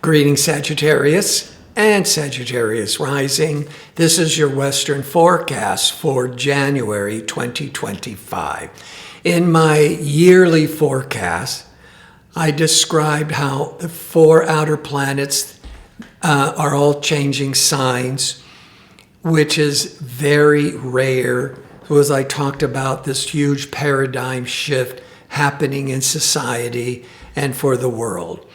Greetings, Sagittarius and Sagittarius rising. This is your Western forecast for January 2025. In my yearly forecast, I described how the 4 outer planets are all changing signs, which is very rare. So as I talked about this huge paradigm shift happening in society and for the world.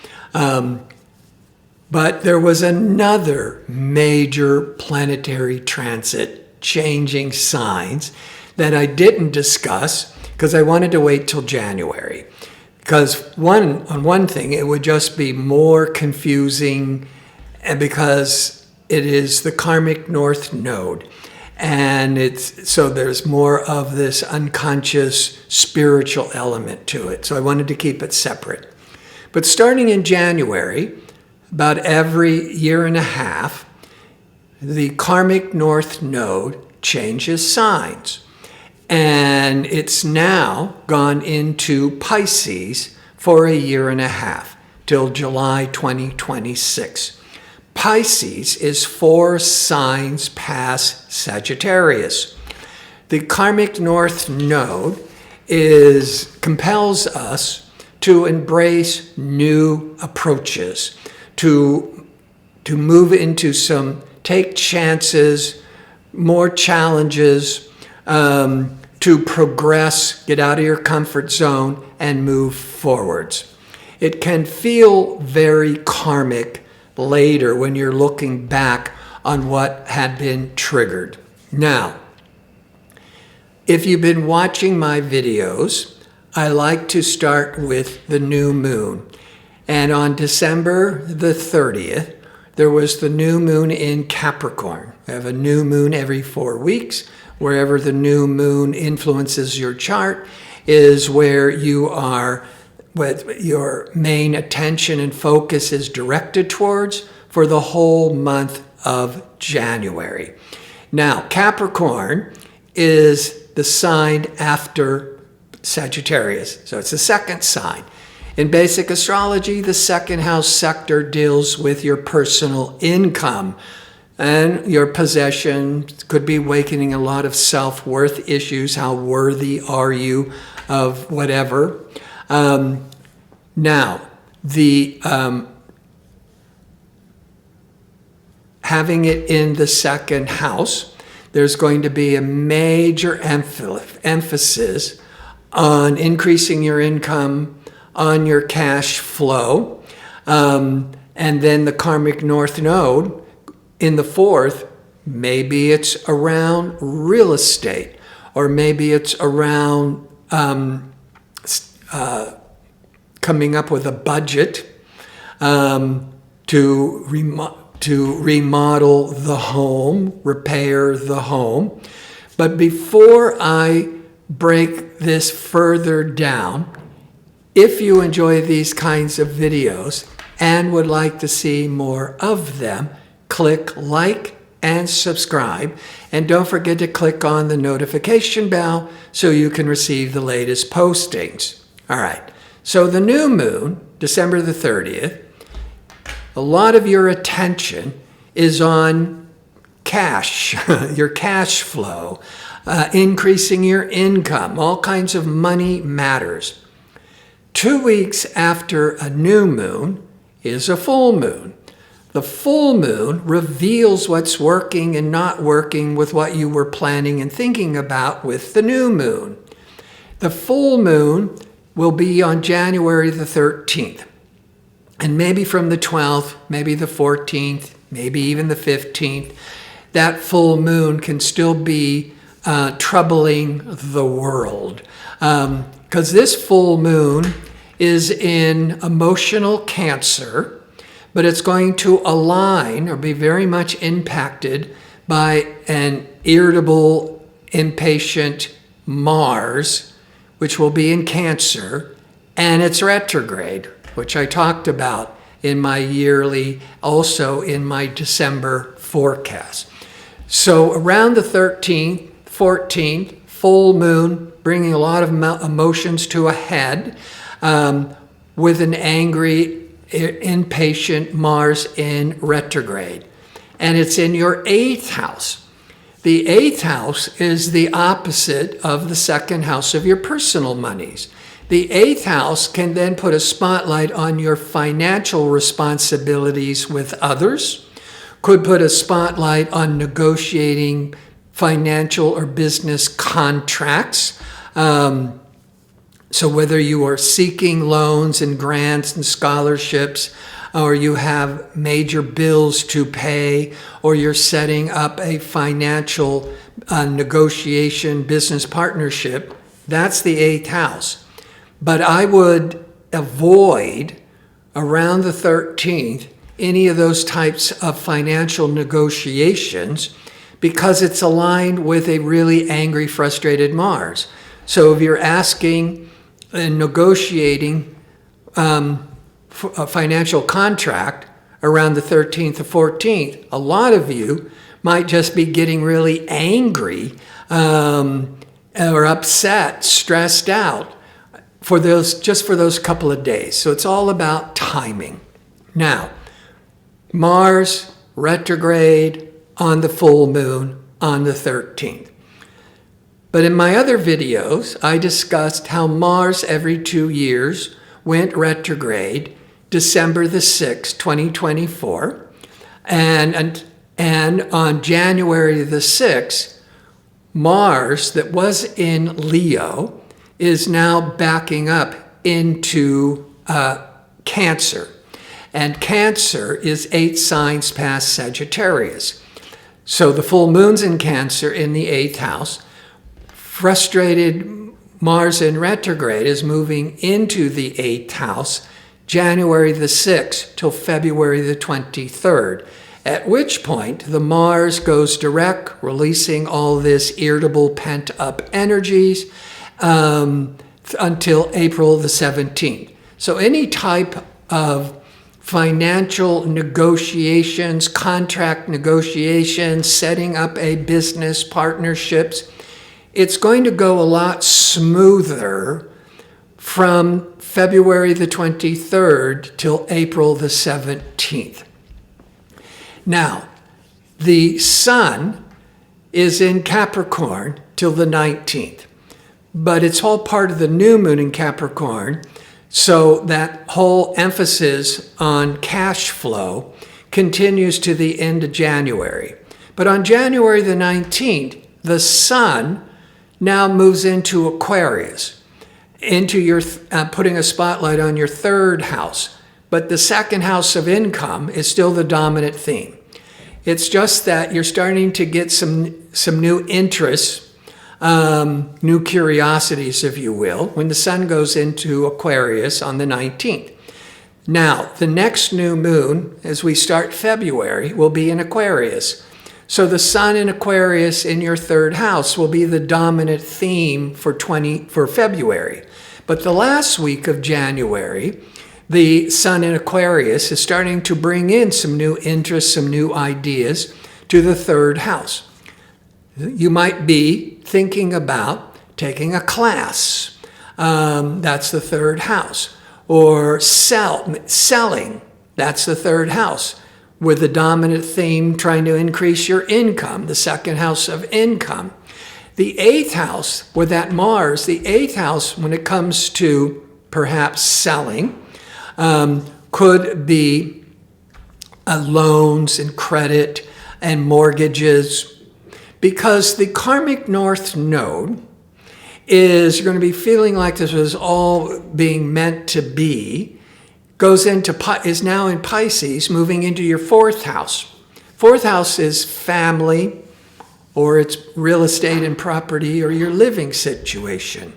But there was another major planetary transit changing signs that I didn't discuss because I wanted to wait till January. Because on one thing, it would just be more confusing, and because it is the karmic north node. And so there's more of this unconscious spiritual element to it. So I wanted to keep it separate. But starting in January, about every year and a half, the karmic north node changes signs. And it's now gone into Pisces for a year and a half, till July 2026. Pisces is 4 signs past Sagittarius. The karmic north node compels us to embrace new approaches, to move into take chances, more challenges, to progress, get out of your comfort zone, and move forwards. It can feel very karmic later when you're looking back on what had been triggered. Now, if you've been watching my videos, I like to start with the new moon. And on December the 30th, there was the new moon in Capricorn. We have a new moon every 4 weeks. Wherever the new moon influences your chart is where your main attention and focus is directed towards for the whole month of January. Now, Capricorn is the sign after Sagittarius, so it's the second sign. In basic astrology, the second house sector deals with your personal income and your possessions. Could be awakening a lot of self-worth issues. How worthy are you of whatever? Now, having it in the second house, there's going to be a major emphasis on increasing your income, on your cash flow, and then the karmic north node in the 4th, maybe it's around real estate, or maybe it's around coming up with a budget to remodel the home, repair the home. But before I break this further down, if you enjoy these kinds of videos and would like to see more of them, click like and subscribe. And don't forget to click on the notification bell so you can receive the latest postings. All right, so the new moon, December the 30th, a lot of your attention is on cash, your cash flow, increasing your income, all kinds of money matters. 2 weeks after a new moon is a full moon. The full moon reveals what's working and not working with what you were planning and thinking about with the new moon. The full moon will be on January the 13th. And maybe from the 12th, maybe the 14th, maybe even the 15th, that full moon can still be troubling the world. Because this full moon is in emotional Cancer, but it's going to align or be very much impacted by an irritable, impatient Mars, which will be in Cancer, and it's retrograde, which I talked about in my yearly, also in my December forecast. So around the 13th, 14th, full moon, bringing a lot of emotions to a head, with an angry impatient Mars in retrograde. And it's in your 8th house. The 8th house is the opposite of the 2nd house of your personal monies. The 8th house can then put a spotlight on your financial responsibilities with others, could put a spotlight on negotiating financial or business contracts. So whether you are seeking loans and grants and scholarships, or you have major bills to pay, or you're setting up a financial negotiation business partnership, that's the 8th house. But I would avoid around the 13th any of those types of financial negotiations because it's aligned with a really angry, frustrated Mars. So if you're asking and negotiating a financial contract around the 13th or 14th, a lot of you might just be getting really angry or upset, stressed out for those couple of days. So it's all about timing. Now, Mars retrograde on the full moon on the 13th. But in my other videos, I discussed how Mars every 2 years went retrograde December the 6th, 2024. And on January the 6th, Mars that was in Leo is now backing up into Cancer. And Cancer is 8 signs past Sagittarius. So the full moon's in Cancer in the 8th house. Frustrated Mars in retrograde is moving into the 8th house January the 6th till February the 23rd, at which point the Mars goes direct, releasing all this irritable pent-up energies until April the 17th. So any type of financial negotiations, contract negotiations, setting up a business partnerships, it's going to go a lot smoother from February the 23rd till April the 17th. Now, the Sun is in Capricorn till the 19th, but it's all part of the new moon in Capricorn, so that whole emphasis on cash flow continues to the end of January. But on January the 19th, the Sun now moves into Aquarius, into your putting a spotlight on your 3rd house. But the 2nd house of income is still the dominant theme. It's just that you're starting to get some new interests, new curiosities, if you will, when the Sun goes into Aquarius on the 19th. Now, the next new moon, as we start February, will be in Aquarius. So the Sun in Aquarius in your 3rd house will be the dominant theme for February. But the last week of January, the Sun in Aquarius is starting to bring in some new interests, some new ideas to the 3rd house. You might be thinking about taking a class. That's the 3rd house. Or selling. That's the 3rd house. With the dominant theme trying to increase your income, the 2nd house of income. The 8th house, with that Mars, the 8th house, when it comes to perhaps selling, could be loans and credit and mortgages, because the karmic north node is going to be feeling like this was all being meant to be, is now in Pisces, moving into your 4th house. 4th house is family, or it's real estate and property, or your living situation.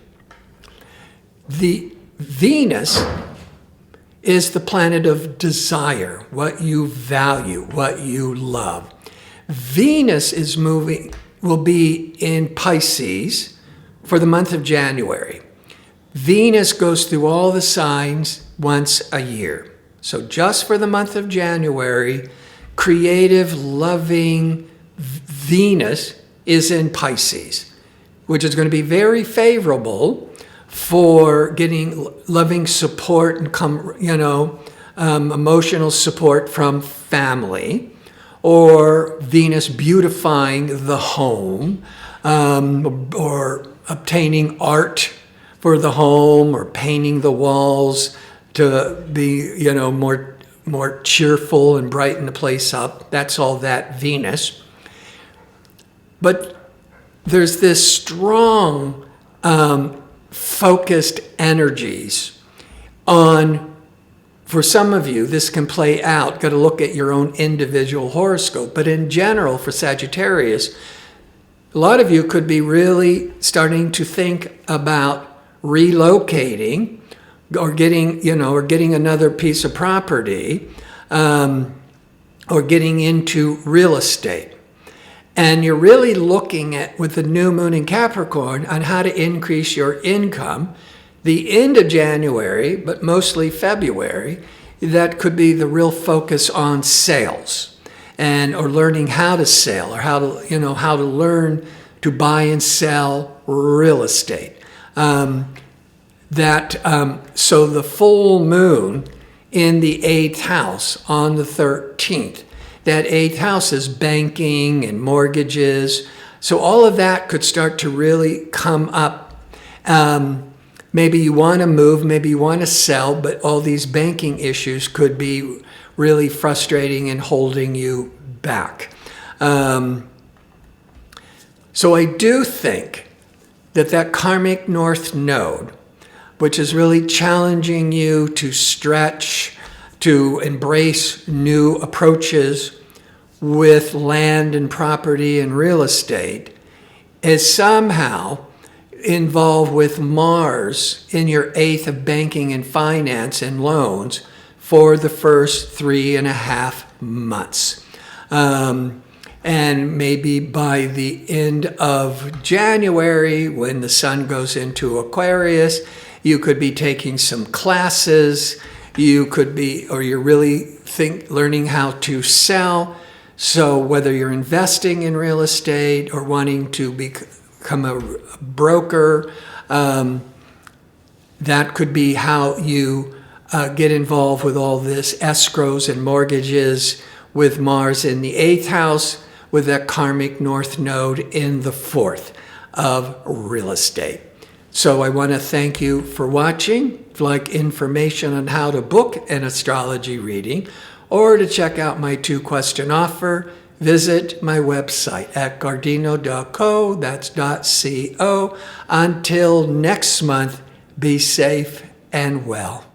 The Venus is the planet of desire, what you value, what you love. Venus will be in Pisces for the month of January. Venus goes through all the signs once a year. So just for the month of January, creative, loving Venus is in Pisces, which is going to be very favorable for getting loving support and emotional support from family, or Venus beautifying the home, or obtaining art for the home, or painting the walls to be, more cheerful and brighten the place up. That's all that Venus. But there's this strong, focused energies on, for some of you, this can play out. Got to look at your own individual horoscope. But in general, for Sagittarius, a lot of you could be really starting to think about relocating, or getting another piece of property, or getting into real estate. And you're really looking at, with the new moon in Capricorn, on how to increase your income. The end of January, but mostly February, that could be the real focus on sales, or learning how to sell, or how to learn to buy and sell real estate. So the full moon in the 8th house on the 13th, that 8th house is banking and mortgages. So all of that could start to really come up. Maybe you want to move, maybe you want to sell, but all these banking issues could be really frustrating and holding you back. So I do think that karmic north node, which is really challenging you to stretch, to embrace new approaches with land and property and real estate, is somehow involved with Mars in your 8th of banking and finance and loans for the first 3.5 months. And maybe by the end of January, when the sun goes into Aquarius, you could be taking some classes. You could be, or you're really learning how to sell. So whether you're investing in real estate or wanting to become a broker, that could be how you get involved with all this escrows and mortgages, with Mars in the 8th house, with that karmic north node in the 4th of real estate. So I want to thank you for watching. If you'd like information on how to book an astrology reading, or to check out my 2-question offer, visit my website at gardino.co, that's .co. Until next month, be safe and well.